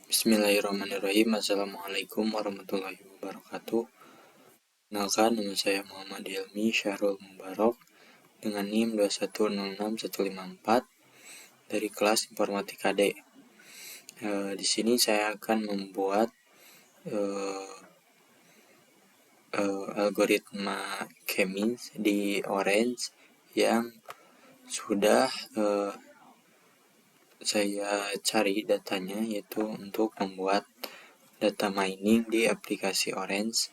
Bismillahirrahmanirrahim. Assalamualaikum warahmatullahi wabarakatuh. Kenalkan, nama saya Muhammad Hilmi Syahrul Mubarok dengan NIM 2106154 dari kelas Informatika D. Di sini saya akan membuat algoritma K-means di Orange yang sudah saya cari datanya, yaitu untuk membuat data mining di aplikasi Orange,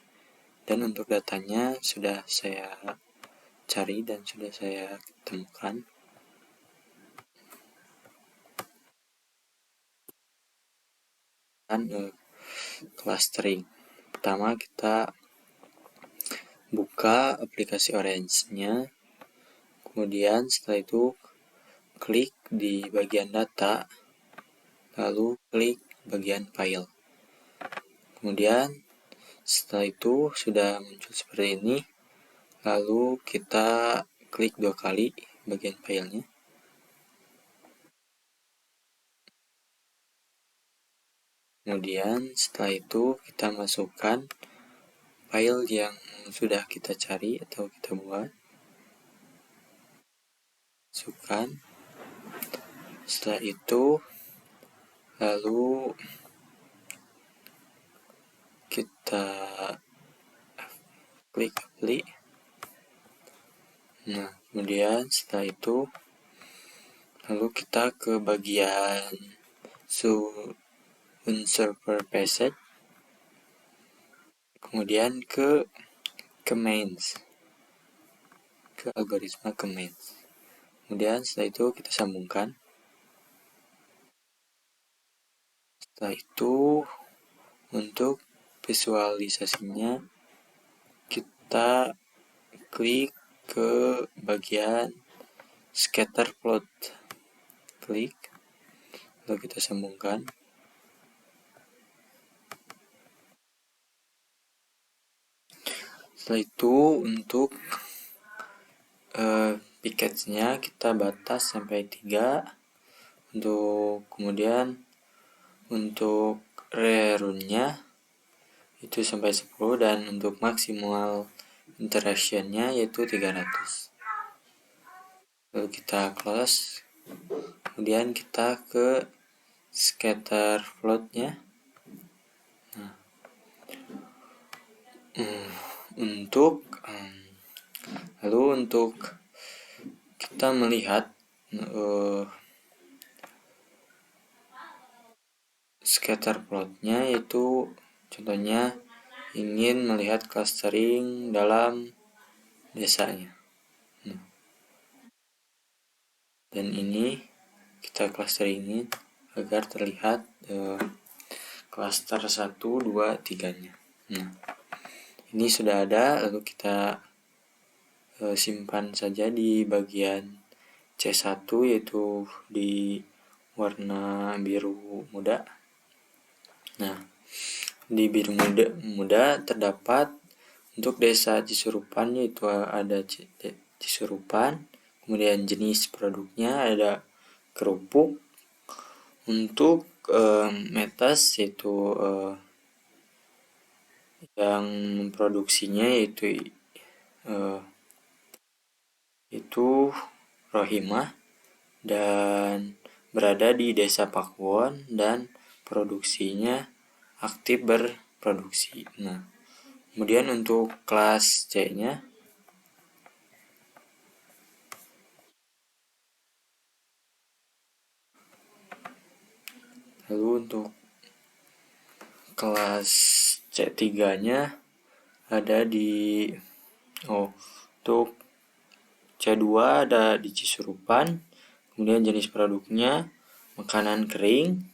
dan untuk datanya sudah saya cari dan sudah saya temukan. Clustering. Pertama kita buka aplikasi Orange-nya, kemudian setelah itu klik di bagian data, lalu klik bagian file. Kemudian setelah itu sudah muncul seperti ini, lalu kita klik 2 kali bagian filenya. Kemudian setelah itu kita masukkan file yang sudah kita cari atau kita buat. Masukkan. Setelah itu lalu kita klik apply. Kemudian setelah itu lalu kita ke bagian server passage, kemudian ke mains, ke algoritma ke mains. Kemudian setelah itu kita sambungkan. Setelah itu untuk visualisasinya kita klik ke bagian scatter plot, klik, lalu kita sambungkan. Setelah itu untuk package-nya kita batas sampai 3, kemudian untuk rerun-nya itu sampai 10, dan untuk maksimal interaction-nya yaitu 300. Lalu kita close, kemudian kita ke scatter plot-nya. Untuk kita melihat scatter plot-nya, yaitu contohnya ingin melihat clustering dalam desanya. Dan ini kita clusteringin agar terlihat cluster 1, 2, 3-nya. Ini sudah ada, lalu kita simpan saja di bagian C1, yaitu di warna biru muda. Di biru muda terdapat untuk desa Cisurupan, yaitu ada Cisurupan. Kemudian jenis produknya ada kerupuk. Untuk metas yaitu yang memproduksinya yaitu Rohimah, dan berada di desa Pakuwon, dan produksinya aktif berproduksi. Kemudian untuk kelas C-nya lalu untuk kelas C3-nya ada di untuk C2 ada di Cisurupan. Kemudian jenis produknya makanan kering,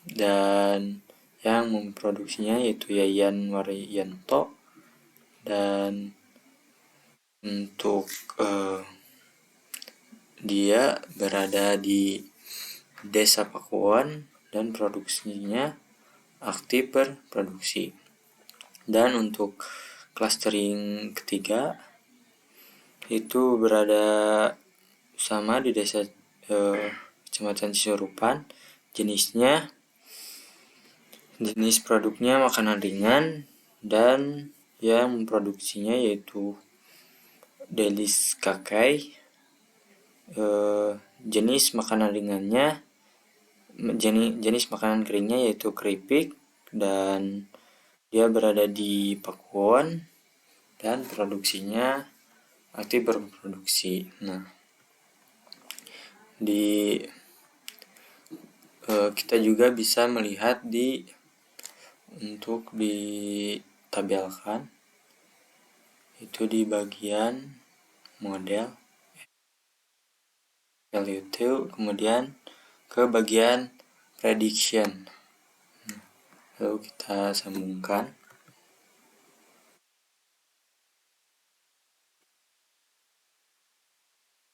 dan yang memproduksinya yaitu Yayan Waryanto, dan untuk dia berada di desa Pakuwon dan produksinya aktif berproduksi. Dan untuk clustering ketiga itu berada sama di desa Kecamatan Cisurupan, jenisnya Jenis produknya makanan ringan dan yang memproduksinya yaitu Delis Kakai. Jenis makanan ringannya, jenis makanan keringnya yaitu keripik, dan dia berada di Pakuwon dan produksinya aktif berproduksi. Nah, kita juga bisa melihat untuk ditabelkan itu di bagian model L2, kemudian ke bagian prediction. Lalu kita sambungkan.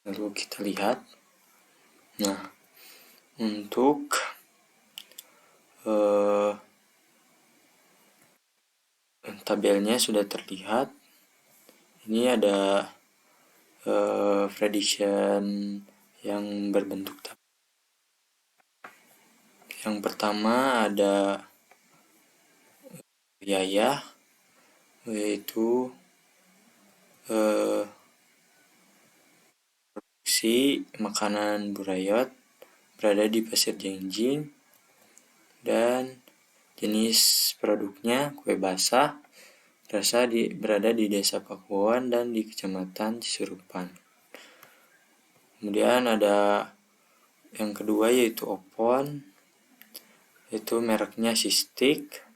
Lalu kita lihat. Nah, untuk tabelnya sudah terlihat. Ini ada prediction yang berbentuk tabel. Yang pertama ada biaya, yaitu produksi makanan burayot berada di Pasir Jengjing, dan jenis produknya kue basah berada di Desa Pakuwon dan di Kecamatan Cisurupan. Kemudian ada yang kedua yaitu Opon, itu mereknya Sistik.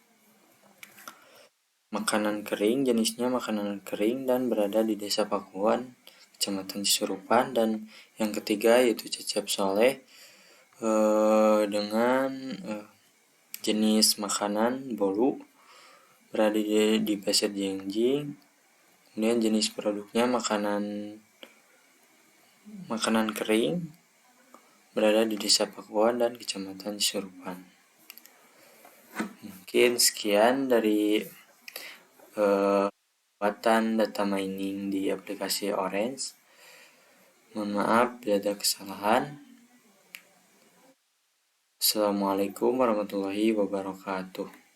Makanan kering, jenisnya makanan kering dan berada di Desa Pakuwon, Kecamatan Cisurupan. Dan yang ketiga yaitu Cecep Soleh dengan jenis makanan bolu, berada di Pasir Jengjing. Kemudian jenis produknya makanan kering, berada di Desa Pakuwon dan Kecamatan Cisurupan. Mungkin sekian dari buatan data mining di aplikasi Orange. Mohon maaf bila ada kesalahan. Assalamualaikum warahmatullahi wabarakatuh.